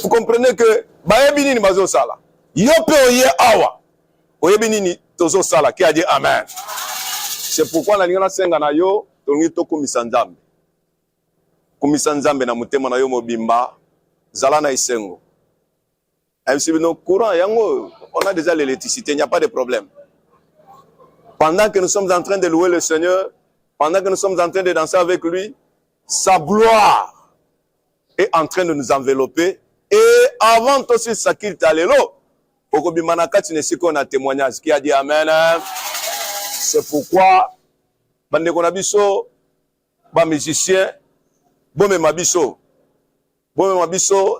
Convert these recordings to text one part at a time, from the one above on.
Vous comprenez que Bayebini ni bazo sala. Yope oye awa. Oyebini ni tozo sala qui a dit amen. C'est pourquoi la lingana senga na yo tongi to kumisa nzambe. Kumisa nzambe na mutema na yo mobimba zala na isengo. MC no courant yango on a déjà l'électricité, il n'y a pas de problème. Pendant que nous sommes en train de louer le Seigneur, pendant que nous sommes en train de danser avec lui, sa gloire est en train de nous envelopper. Et avant aussi Sakil Talelo, Okobimanakati Nesiko na témoignage qui a dit amen. C'est pourquoi, bande konabiso, ba musicien, bombe mabiso,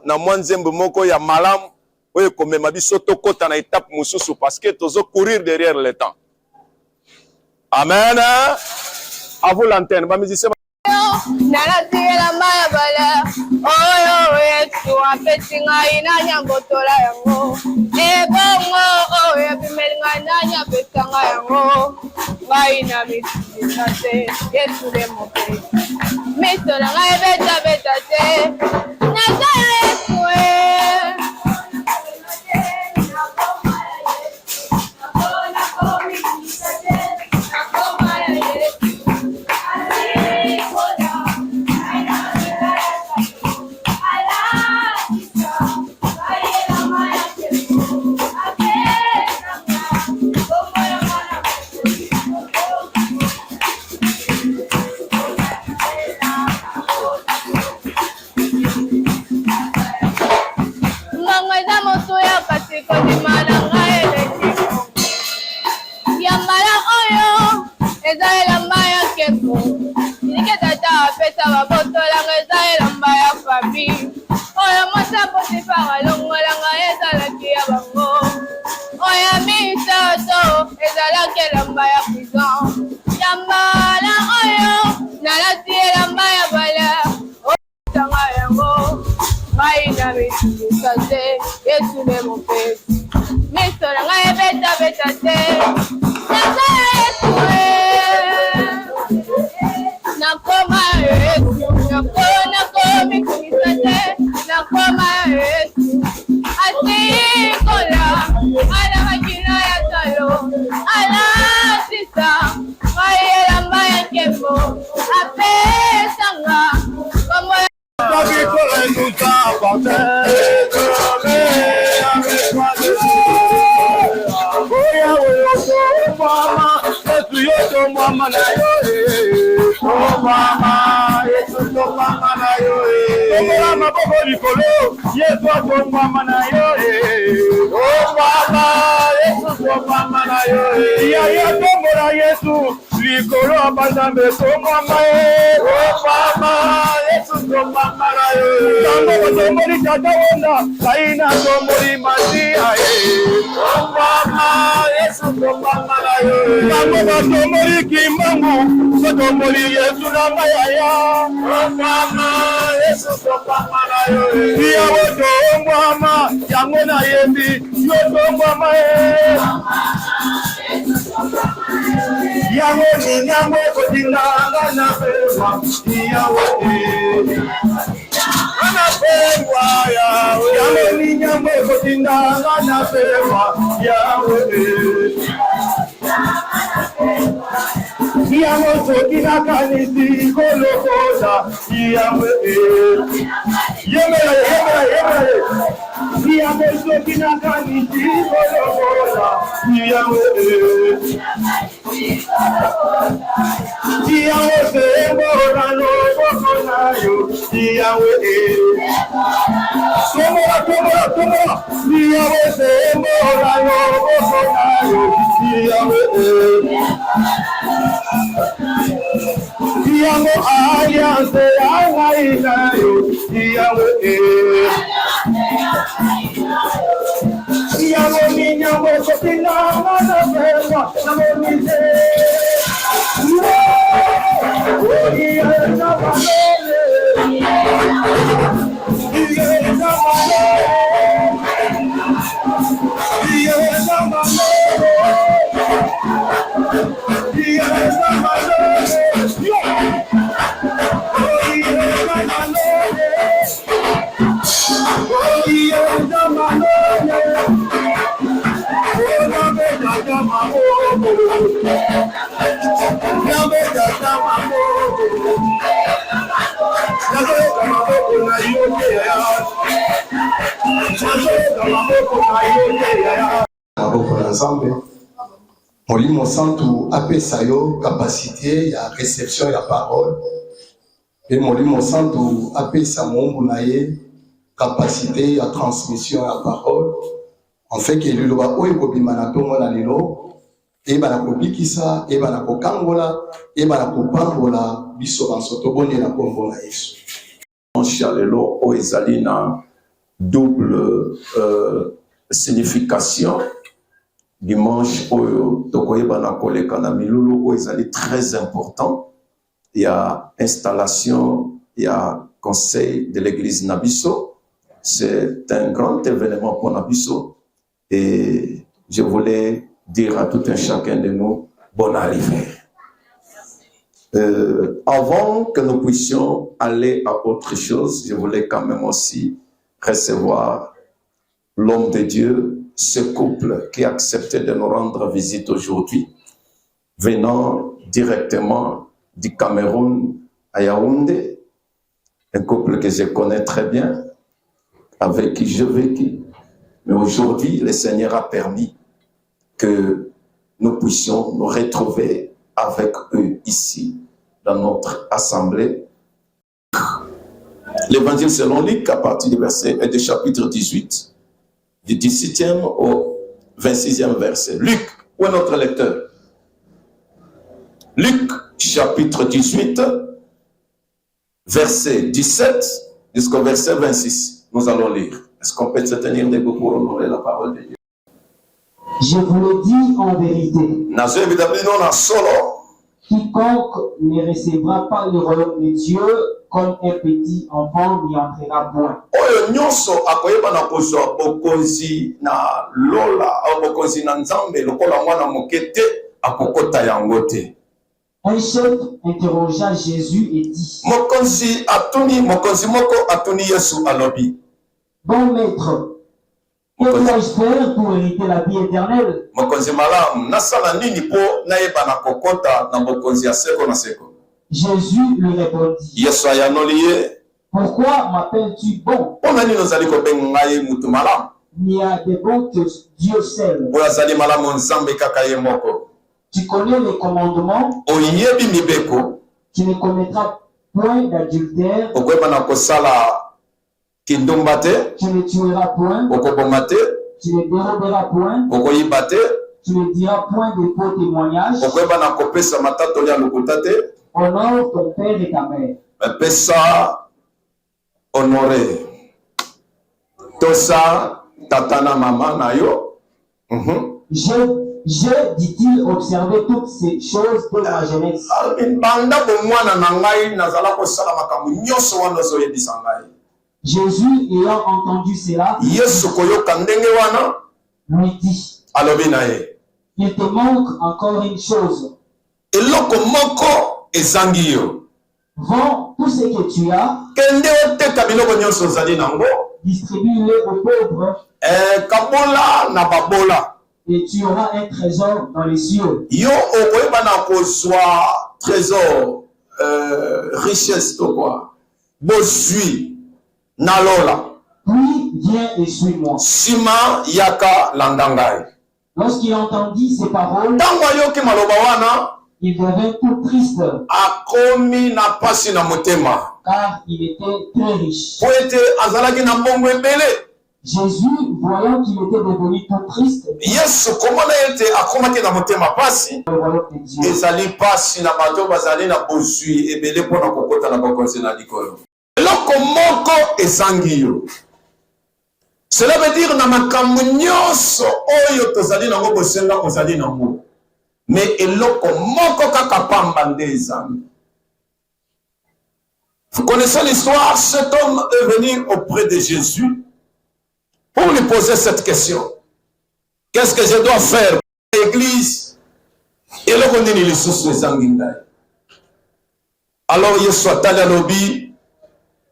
na mwanzembe moko ya malam, oye kome mabiso tokota na étape mususu parce que tozo courir derrière le temps. Amen. À vous l'antenne, ba musicien. Nalatira maya bala oyo yetu apetinga ina nyangotola yango ebongo oyo bimelinga nanya petanga yango waina mitisate yesu le mope mitola ngai beta te nazare kwe Yesu le mope Misora ngai beta te nakoma Yesu nakomi kumisate nakoma Yesu asikola ala makina ya talo ala sisa mayela maya kembo apesanga como mama na yo mama Yesu to mama na yo mama babo likolo Yesu to mama na yo mama Yesu to mama na yo ya to mora Yesu likolo abandambe to mama mama Yesu to mama na yo tango to mori tata wona kaina to mori masia mama Yesu to mama na yo tango to mori kimangu to mori Yesu na maya mama Yesu to mama na yo ya woto mama yango na yebi yo to mama yango ni nyango kodinga na pewa ya wote ana pewa ya yango ni nyango kodinga na pewa ya wote Yamo sokina kanisi kolokosa Yamo Yemele Yamo sokina kanisi kolokosa Yamo Yamo semora no bokonayo Yamo Tomora Yamo semora no bokonayo Yamo Yamo alianse anainayo Yamo Yamo niñamo kotina na pewa Yamo niñe Yamo Molimo Santo apesa yo capacité ya réception ya parole et Molimo Santo apesa mombu na ye capacité ya transmission ya parole en fait que le loba oyo kobima na tongo na lelo e bana kobikisa e bana kokangola e bana kopambola biso bansoto boni na kombo na Yesu. Lelo oyo ezali na double signification. Dimanche oyo tokoyeba na koleka na milulu oyo ezali très important. Il y a installation, il y a conseil de l'église Nabiso. C'est un grand événement pour Nabiso et je voulais dire à tout un chacun de nous bonne arrivée. Avant que nous puissions aller à autre chose, je voulais quand même aussi recevoir l'homme de Dieu, ce couple qui a accepté de nous rendre visite aujourd'hui, venant directement du Cameroun à Yaoundé, un couple que je connais très bien, avec qui je vécu. Mais aujourd'hui, le Seigneur a permis que nous puissions nous retrouver avec eux ici, dans notre assemblée. L'évangile selon Luc, à partir du verset du chapitre 18, du 17e au 26e verset. Luc, où est notre lecteur? Luc, chapitre 18, verset 17 jusqu'au verset 26. Nous allons lire. Est-ce qu'on peut se tenir debout pour honorer la parole de Dieu? Je vous le dis en vérité. Quiconque ne recevra pas le royaume de Dieu comme un petit enfant n'y entrera point. Oyo nyonso akoyeba na kozwa bokonzi na lola au bokonzi na nzambe lokola mwana moke te akokota yango te. Un chef interrogea Jésus et dit: Mokonzi moko atuni Yesu alobi. Bon maître, que dois-je faire pour hériter la vie éternelle? Mokonzi malamu nasala nini po nayeba na kokota na bokonzi ya seko na seko? Jésus lui répondit: Yesu ayanoli ye. Pourquoi m'appelles-tu bon? Pona nini ozali kobenga ngai mutu malamu? Il n'y a de bons que Dieu seul. Oyo azali malamu nzambe kaka ye moko. Tu connais les commandements. Oyebi mibeko. Tu ne commettras point d'adultère. Okoyeba na kosala kindumba te. Tu ne tueras point. Okoboma te. Tu ne déroberas point. Okoyiba te. Tu ne diras point de faux témoignages. Okoyeba na kopesa matatoli ya lokuta te. Honore ton père et ta mère. Pesa honoré. Tosa tatana mama na yo. J'ai, dit-il, observé toutes ces choses de ma jeunesse. Jésus, ayant entendu cela, lui dit: il te manque encore une chose. Vends tout ce que tu as, distribue-le aux pauvres, et tu auras un trésor dans les cieux. Yo okoyeba na kozwa trésor richesse to quoi. Bozui na lola. Puis viens et suis-moi. Sima yaka landangai. Lorsqu'il entendit ces paroles, tango yoki maloba wana, il devint tout triste. Akomi na pasi na motema. Car il était très riche. Po ete azalaki na mbongo ebele. Jésus, voyant qu'il était devenu tout triste, Yesu komona ete akomaki na motema pasi, ezali pasi na bato bazali na bozwi ebele mpona kokota na bokonzi na likolo. Eloko moko ezangi yo. Cela veut dire na makambo nyonso oyo tozali nango bosenga ozali nango. Mais eloko moko kaka pamba nde ezangi. Vous connaissez l'histoire, cet homme est venu auprès de Jésus pour lui poser cette question. Qu'est-ce que je dois faire pour l'église? Et là, on dit les sources des anguindaï. Alors, il y a soit à lobby,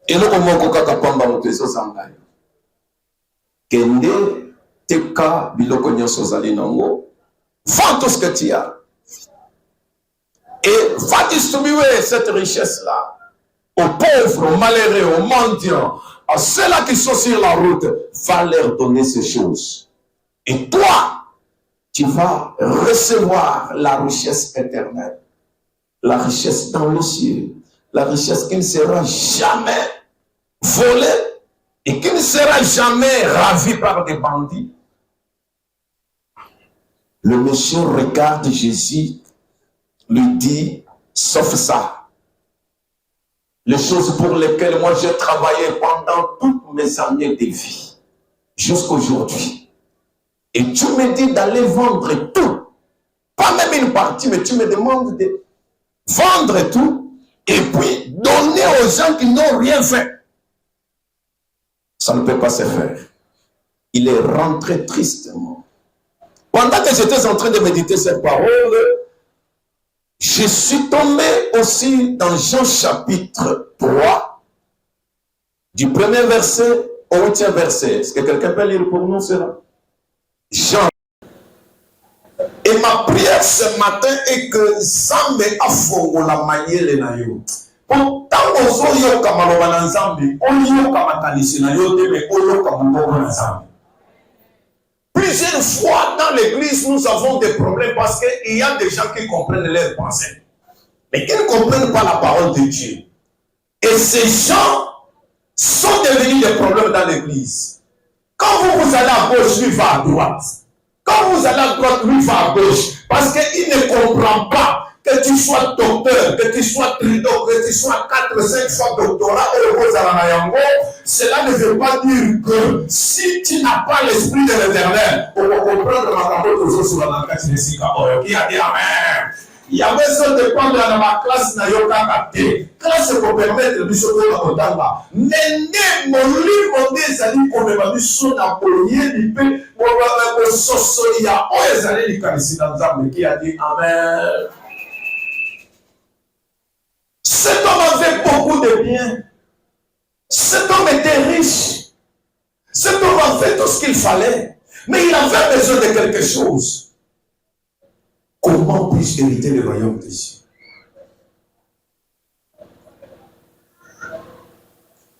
et là, on m'a dit que pamba motezo zangaï. Kende, teka, biloko nyonso ozali nango. Vends tout ce que tu as. Et va distribuer cette richesse-là aux pauvres, aux malheureux, aux mendiants, à ceux-là qui sont sur la route. Va leur donner ces choses. Et toi, tu vas recevoir la richesse éternelle. La richesse dans les cieux. La richesse qui ne sera jamais volée et qui ne sera jamais ravie par des bandits. Le monsieur regarde Jésus, lui dit, sauf ça. Les choses pour lesquelles moi j'ai travaillé pendant toutes mes années de vie, jusqu'à aujourd'hui. Et tu me dis d'aller vendre tout. Pas même une partie, mais tu me demandes de vendre tout et puis donner aux gens qui n'ont rien fait. Ça ne peut pas se faire. Il est rentré tristement. Pendant que j'étais en train de méditer cette parole, je suis tombé aussi dans Jean chapitre 3, du premier verset au 8e verset. Est-ce que quelqu'un peut lire pour nous cela? Jean. Et ma prière ce matin est que Zambe a fongo la manière na yo. Pourtant, ozo yo kamaloba na Nzambe, oyo kamakanisi na yo te mais oyo kamaloba na Nzambe. Plusieurs fois dans l'église, nous avons des problèmes parce qu'il y a des gens qui comprennent leurs pensées, mais qui ne comprennent pas la parole de Dieu. Et ces gens sont devenus des problèmes dans l'église. Quand vous allez à gauche, lui va à droite. Quand vous allez à droite, lui va à gauche. Parce qu'il ne comprend pas que tu sois docteur, que tu sois trido, que tu sois 4, 5 fois doctorat, cela ne veut pas dire que si tu n'as pas l'esprit de l'éternel, on va comprendre ma parole toujours sur la langue qui a dit Amen. Il y a besoin de prendre dans ma classe na yoka kate. Classe pour permettre de sauver la kotanga. Nene moli monde zali comme ma mission na polier du pe pour sosolia o ezali likanisi na Nzambe qui a dit Amen. Cet homme avait beaucoup de biens. Cet homme était riche. Cet homme avait tout ce qu'il fallait. Mais il avait besoin de quelque chose. Comment puis-je hériter le royaume des cieux?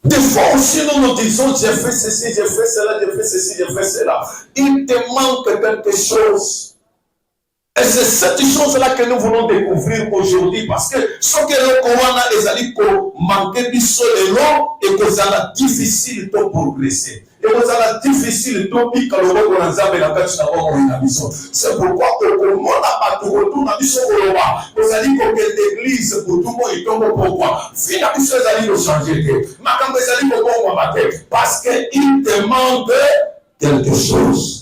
Des fois aussi, nous nous disons, j'ai fait ceci, j'ai fait cela, j'ai fait ceci, j'ai fait cela. Il te manque quelque chose. Et c'est cette chose-là que nous voulons découvrir aujourd'hui parce que ce que le Coran les alliés manquer du sol et l'eau et que ça l'a difficile de progresser. Et que ça l'a difficile de piquer le roi dans la la pêche d'abord en mission. C'est pourquoi au monde a pas de retour dans mission au roi. Vous allez comme l'église pour tout le monde et tombe pourquoi. Finalement, vous allez le changer. Mais quand vous allez pour moi parce qu'il te manque quelque chose.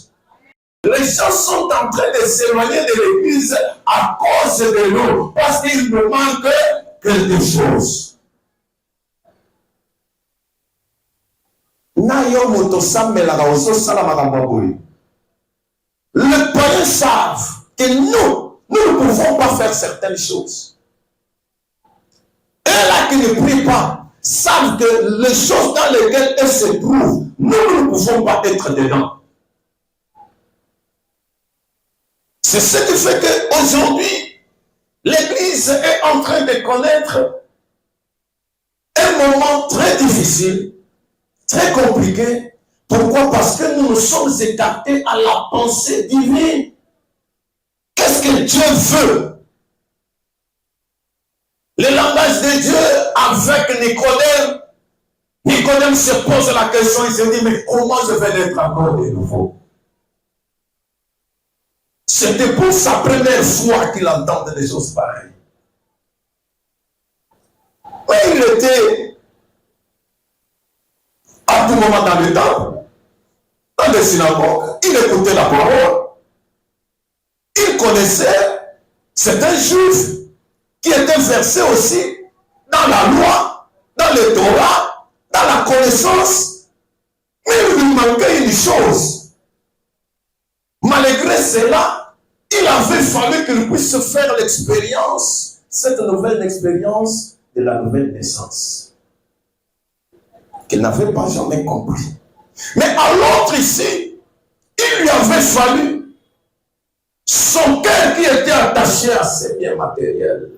Les gens sont en train de s'éloigner de l'église à cause de l'eau, parce qu'il nous manque quelque chose. Les païens savent que nous ne pouvons pas faire certaines choses. Et là qui ne prient pas, savent que les choses dans lesquelles elles se trouvent, nous ne pouvons pas être dedans. C'est ce qui fait qu'aujourd'hui, l'Église est en train de connaître un moment très difficile, très compliqué. Pourquoi? Parce que nous nous sommes écartés à la pensée divine. Qu'est-ce que Dieu veut? Le langage de Dieu avec Nicodème. Nicodème se pose la question, il se dit, mais comment je vais naître encore de nouveau? C'était pour sa première fois qu'il entendait des choses pareilles. Mais il était à tout moment dans le temple, dans les synagogues, il écoutait la parole. Il connaissait, c'est un juif qui était versé aussi dans la loi, dans le Torah, dans la connaissance. Mais il lui manquait une chose. Malgré cela, il avait fallu qu'il puisse faire l'expérience, cette nouvelle expérience de la nouvelle naissance, qu'il n'avait pas jamais compris. Mais alors L'autre ici, il lui avait fallu son cœur qui était attaché à ses biens matériels.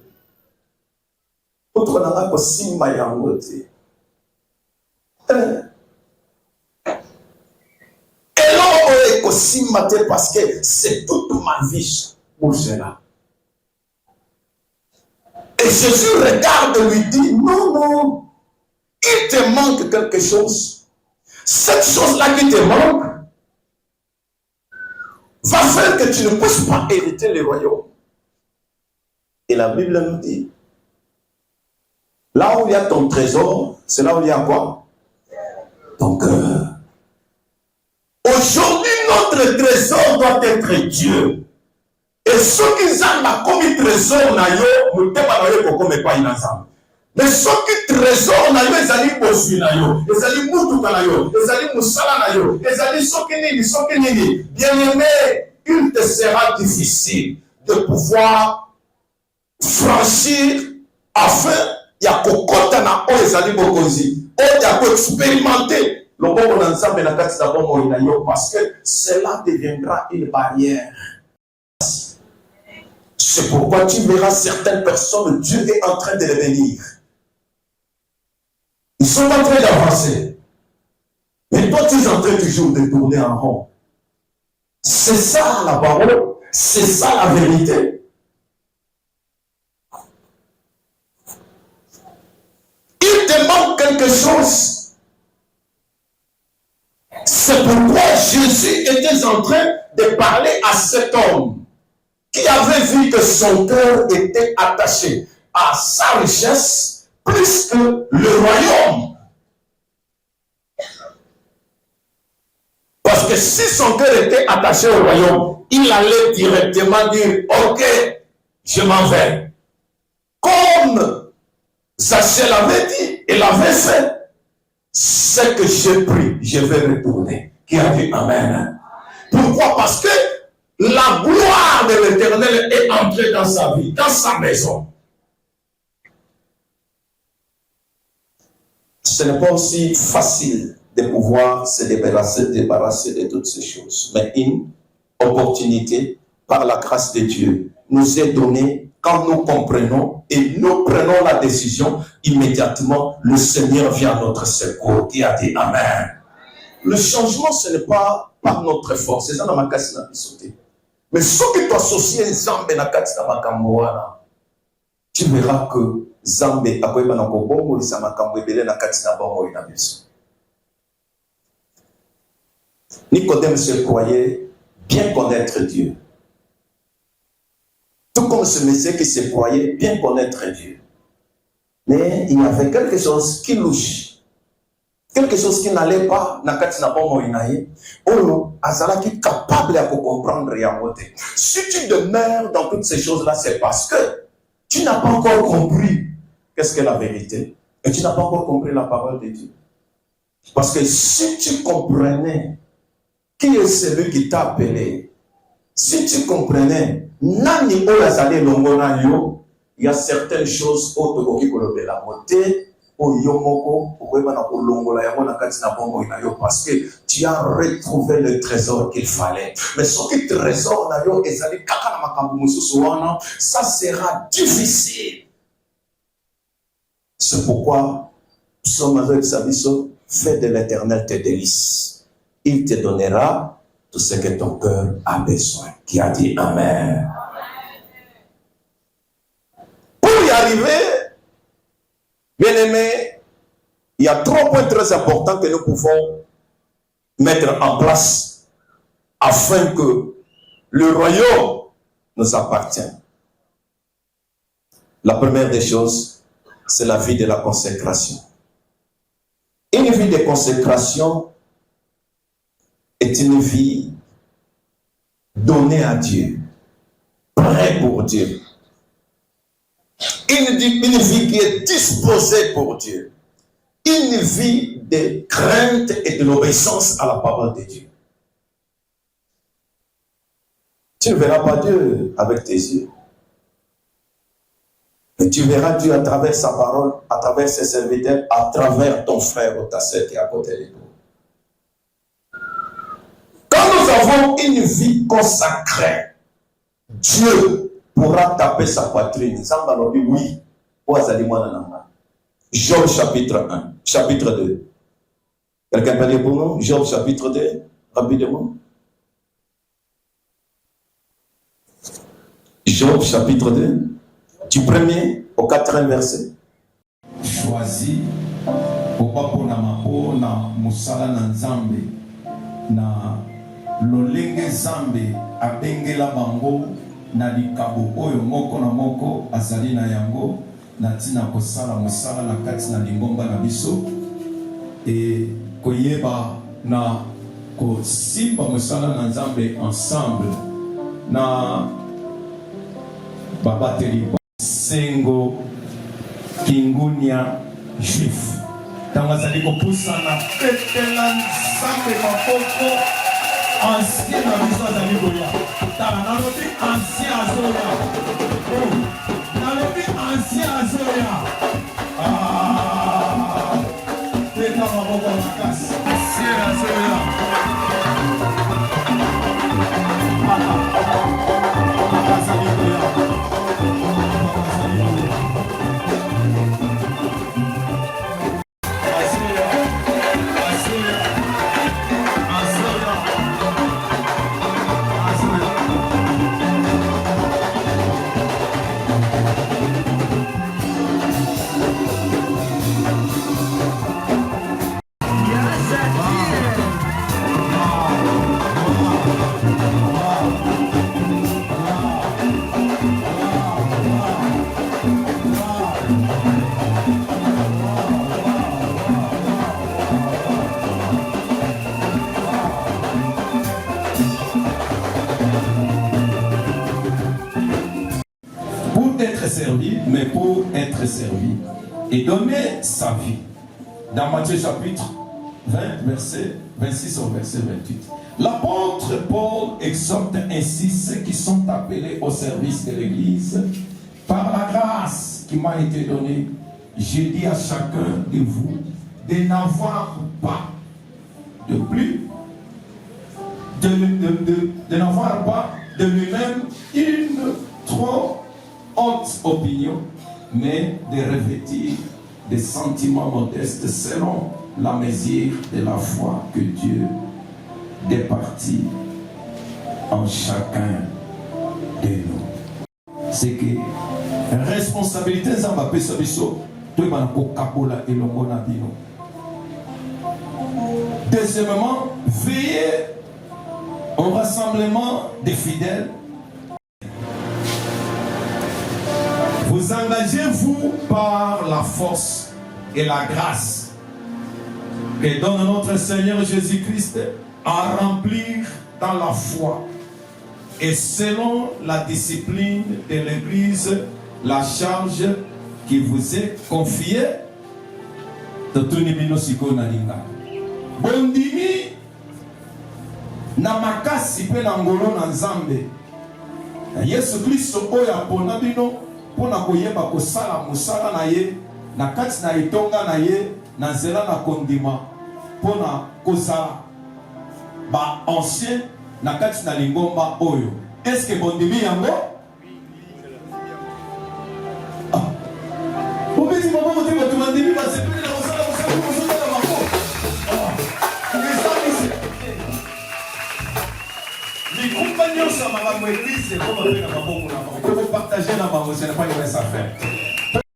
Autre n'a pas si mayangoté. Et là, on est aussi maté parce que c'est toute ma vie pour cela. Et Jésus regarde et lui dit, non, non, il te manque quelque chose. Cette chose-là qui te manque va faire que tu ne puisses pas hériter le royaume. Et la Bible nous dit, là où il y a ton trésor, c'est là où il y a quoi? Ton cœur. Aujourd'hui, notre trésor doit être Dieu. Et ceux qui ont comme trésor, nous ne comme pas inazam. Mais ceux qui trésor, ils allaient bosser, ils allaient moutouka, ils allaient moussala, ils allaient sokenini. Bien aimé, il te sera difficile de pouvoir franchir afin il y a kokota na o ezali bokonzi o ya ko expérimenter le bon ensemble na kati na bon moyo parce que cela deviendra une barrière. C'est pourquoi tu verras certaines personnes, Dieu est en train de les bénir. Ils sont en train d'avancer. Mais toi, tu es en train toujours de tourner en rond. C'est ça la parole, c'est ça la vérité. Il te manque quelque chose. C'est pourquoi Jésus était en train de parler à cet homme qui avait vu que son cœur était attaché à sa richesse plus que le royaume. Parce que si son cœur était attaché au royaume, il allait directement dire, ok, je m'en vais. Comme Zachée l'avait dit, et l'avait fait, c'est que j'ai pris, je vais retourner. Qui a dit Amen. Pourquoi? Parce que la gloire de l'Éternel est entrée dans sa vie, dans sa maison. Ce n'est pas aussi facile de pouvoir se débarrasser de toutes ces choses. Mais une opportunité, par la grâce de Dieu, nous est donnée quand nous comprenons et nous prenons la décision, immédiatement, le Seigneur vient à notre secours. Qui a dit Amen. Le changement, ce n'est pas par notre force. C'est ça dans ma casse n'a pas sauté. Mais ceux qui t'associent Zambé na kati na makambo wana, tu verras que Zambé akoyeba na kobongo lisa makambo ebele na kati na bongo ina biso. Nicodème se croyait bien connaître Dieu. Tout comme ce monsieur qui se croyait bien connaître Dieu. Mais il y avait quelque chose qui louche. Quelque chose qui n'allait pas na kati na bongo inaye. Ono azalaki capable de comprendre yamote. Si tu demeures dans toutes ces choses-là, c'est parce que tu n'as pas encore compris qu'est-ce que la vérité. Et tu n'as pas encore compris la parole de Dieu. Parce que si tu comprenais qui est celui qui t'a appelé, si tu comprenais nani olazale longona yo, il y a certaines choses autres qui kolobela la moté. Parce que tu as retrouvé le trésor qu'il fallait. Mais ce qui trésor, ça sera difficile. C'est pourquoi Psaume avec Sabiso, fais de l'Éternel tes délices. Il te donnera tout ce que ton cœur a besoin. Qui a dit Amen. Pour y arriver, bien aimé, il y a 3 points très importants que nous pouvons mettre en place afin que le royaume nous appartienne. La première des choses, c'est la vie de la consécration. Une vie de consécration est une vie donnée à Dieu, prête pour Dieu. Une vie qui est disposée pour Dieu. Une vie de crainte et de l'obéissance à la parole de Dieu. Tu ne verras pas Dieu avec tes yeux. Mais tu verras Dieu à travers sa parole, à travers ses serviteurs, à travers ton frère ou ta sœur qui est à côté de toi. vivons une vie consacrée, Dieu pourra taper sa poitrine. Oui. Job chapitre 1, chapitre 2. Quelqu'un peut dire pour nous? Job chapitre 2, rapidement. Job chapitre 2, du 1er au 4e verset. Choisi pour pas pour na musala na nzambe na lolenge zambe abengela bango na likabo oyo moko na moko azali na yango na tina kosala musala na kati na lingomba na biso e koyeba na kosimba musala na nzambe ensemble na babateli sengo kingunia juif tangazali kopusana petela nzambe mapoko ancien na biso azali koya tala nalobi ancien azoya nalobi ancien azoya teka maboko makasi ancien azoya azali koya servi, mais pour être servi et donner sa vie. Dans Matthieu chapitre 20, verset 26 au verset 28. L'apôtre Paul exhorte ainsi ceux qui sont appelés au service de l'Église par la grâce qui m'a été donnée. Je dis à chacun de vous de n'avoir pas de plus, de n'avoir pas de lui-même une trop haute opinion, mais de revêtir des sentiments modestes selon la mesure de la foi que Dieu départit en chacun de nous. C'est que responsabilité Zambapé Sabiso, tout le monde et le monabino. Deuxièmement, veillez au rassemblement des fidèles. Vous engagez-vous par la force et la grâce que donne notre Seigneur Jésus-Christ à remplir dans la foi et selon la discipline de l'Église la charge qui vous est confiée. Bondimi na makasi pe na ngolo na Nzambe Yesu Kristo oyo apona bino pona koyeba kosala musala na ye na kati na itonga na ye na nzela na kondima pona kozala ba ancien na kati na lingomba oyo. Est-ce que bondimi yango obeti mama mote bato bandimi basepeli na kosala kosala na mako les compagnons sur ma église comme avec la maman pour vous partager la maman c'est pas une vraie affaire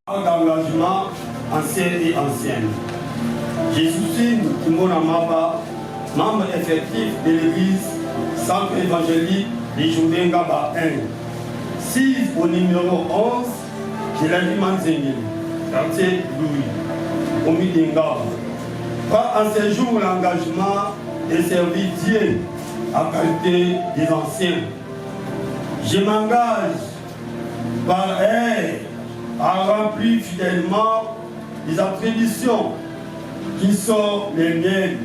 d'engagement ancien et ancienne. Jésus Kimona Maba, membre effectif de l'église centre évangélique de Joudengaba 1 6 au numéro 11 de la Limanzengeli quartier Louis au Midingaba. Pas en séjour l'engagement de servir Dieu à qualité des anciens. Je m'engage par elle à remplir fidèlement les attributions qui sont les miennes,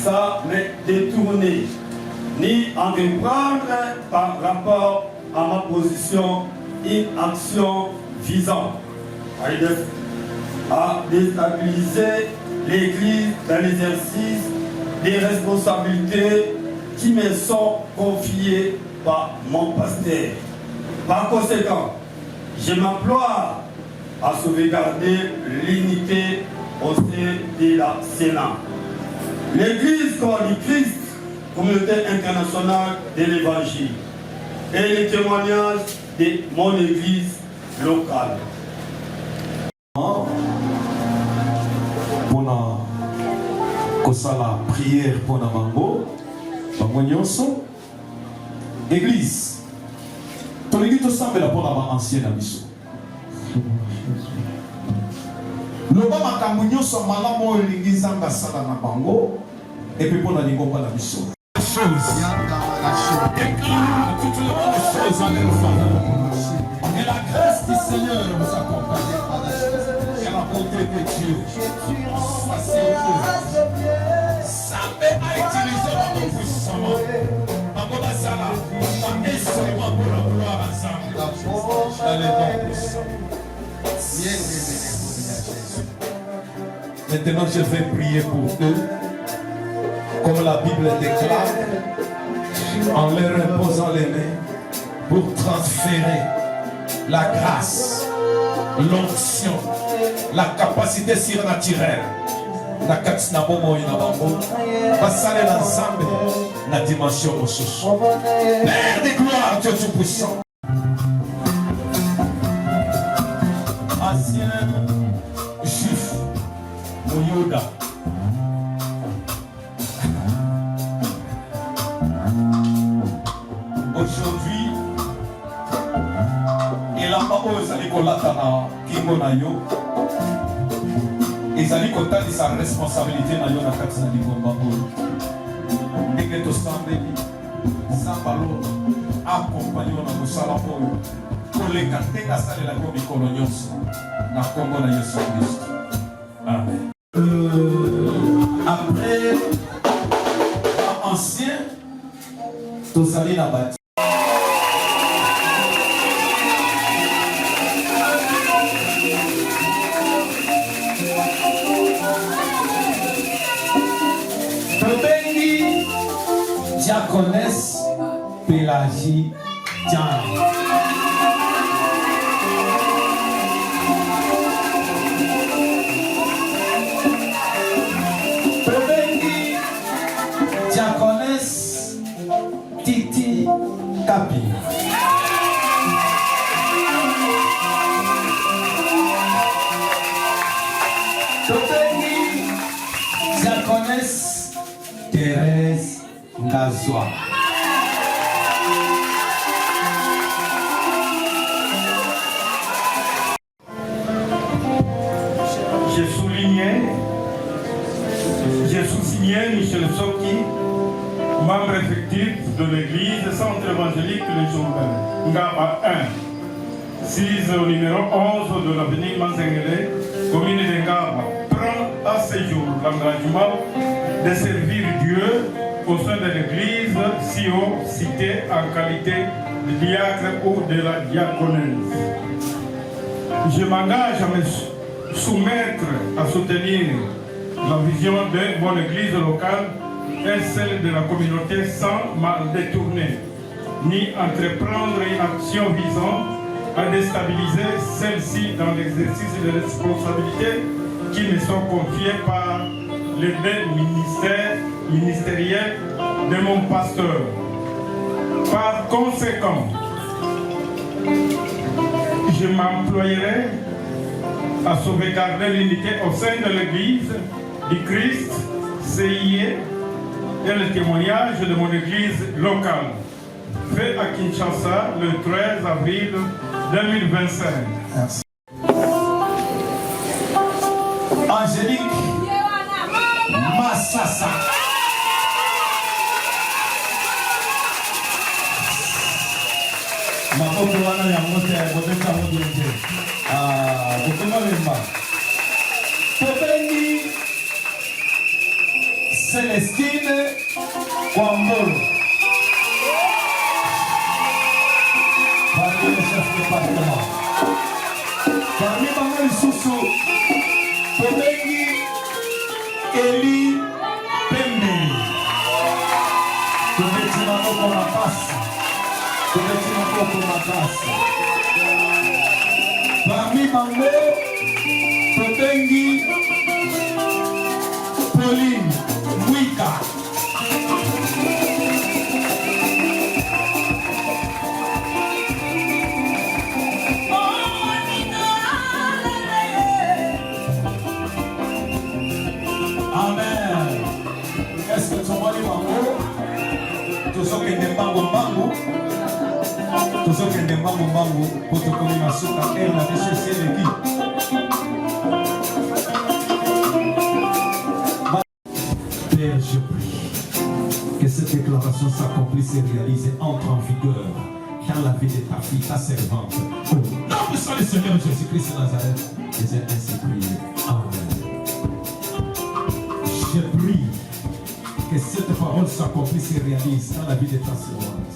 sans me détourner, ni entreprendre par rapport à ma position une action visant à déstabiliser l'Église dans l'exercice des responsabilités qui me sont confiées par mon pasteur. Par conséquent, je m'emploie à sauvegarder l'unité au sein de la Sénat. L'Église corps du Christ, communauté internationale de l'Évangile, et les témoignages de mon Église locale. Pour la prière pour la mango, Église, tu as dit que ça pour la ancienne mission. Loba makambo so malamo elingi zanga sala na bango et puis pour la lingopa la mission. Déclare toutes les bonnes choses en leur faveur. Et la grâce du Seigneur vous accompagne. Et la bonté de Dieu soit sur vous. Sambe a utilisé mon puissant. Bango basala, un instrument pour la gloire ensemble. Dans les dons puissants. Maintenant, je vais prier pour eux, comme la Bible déclare, en leur imposant les mains, pour transférer la grâce, l'onction, la capacité surnaturelle. La katsina bomo ina bambo, passer l'ensemble, la dimension ressource. Père de gloire, Dieu tout-puissant. Ancien juif. Yoda. Aujourd'hui, il a pas osé kolatana kingo na yo. Ezali kotali sa responsabilité na yo na kati na lingomba oyo. Ndenge tosambeli sambalo accompagné na mosala oyo. Koleka ndenge asalelaki yo mikolo nyonso na kombo na Yesu Kristo. Amen. Après ancien, tous allez la bâtir. Tobengi diaconesse Pélagie Diane. Diaconesse Titi Kapi. Tobengi diaconesse Thérèse Ngazwa. J'ai sous-signé Michel Soki, membre effectif de l'église Centre évangélique Le Journal, Ngaba 1, 6 au numéro 11 de l'avenue Manzengele, commune de Ngaba, prend à ce jour l'engagement de servir Dieu au sein de l'église si haut cité en qualité de diacre ou de la diaconesse. Je m'engage à me soumettre, à soutenir la vision de mon église locale et celle de la communauté sans mal détourner, ni entreprendre une action visant à déstabiliser celle-ci dans l'exercice des responsabilités qui me sont confiées par les deux ministériels de mon pasteur. Par conséquent, je m'employerai à sauvegarder l'unité au sein de l'église du Christ, CIE, et le témoignage de mon église locale, fait à Kinshasa le 13 avril 2025. Merci. Angélique Massassa. Maboko wana ya mote ya bobeka mote. Bokoma lemba. Tobengi Célestine Kwambolo. Parmi le chef département. Parmi Maman Soussou. Tobengi Eli Pembe. maboko makasi. Tobeti maboko makasi. Parmi bango, tobengi Pauline Mwika. Amen. Est-ce que tu vois les bambous? Tous ceux qui n'aiment pas mon bambou, tous ceux qui n'aiment pas mon bambou, pour te connaître ma soupe, elle a déchiré les qui. Père, je prie que cette déclaration s'accomplisse et réalise et entre en vigueur dans la vie de ta fille, ta servante. Au nom puissant du Seigneur Jésus-Christ de Nazareth, et j'ai ainsi prié. Amen. Je prie que cette parole s'accomplisse et réalise dans la vie de ta servante.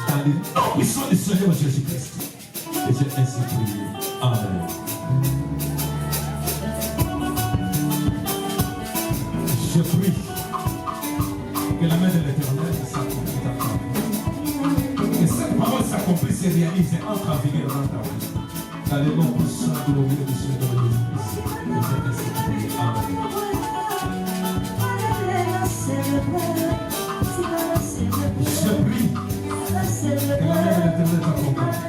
Dans le nom puissant du Seigneur Jésus-Christ, et j'ai ainsi prié. Amen. Je prie que la main de l'Éternel s'accomplisse dans ta vie. Que cette parole s'accomplisse et réalise et entre en vigueur dans ta vie. Dans le nom puissant de l'Église du Seigneur Jésus-Christ, et j'ai ainsi prié. Amen. Je prie que la main de l'Éternel t'accompagne.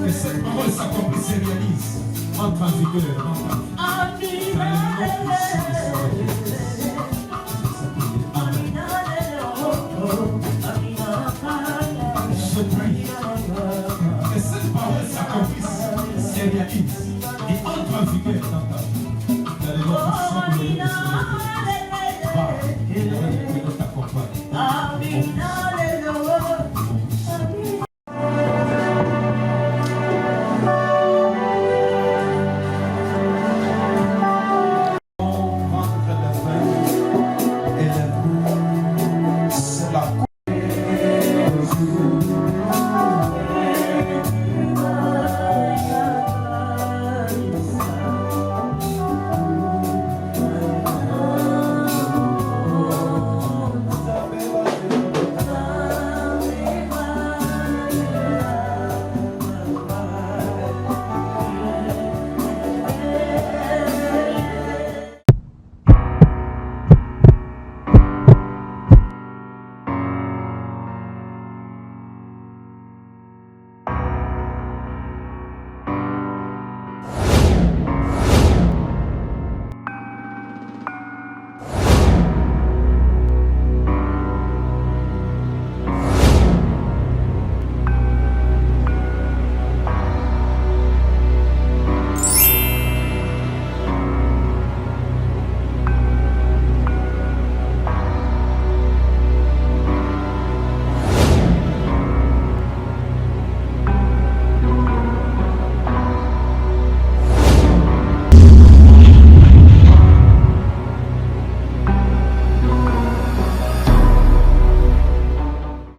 Que cette parole s'accomplisse et réalise entre en vigueur dans ta vie. Dans le nom puissant du Seigneur Jésus-Christ. Je prie que cette parole s'accomplisse, se réalise et entre en vigueur dans ta vie. Dans le nom puissant de l'Église du Seigneur Jésus-Christ. Va, et t'accompagne. Au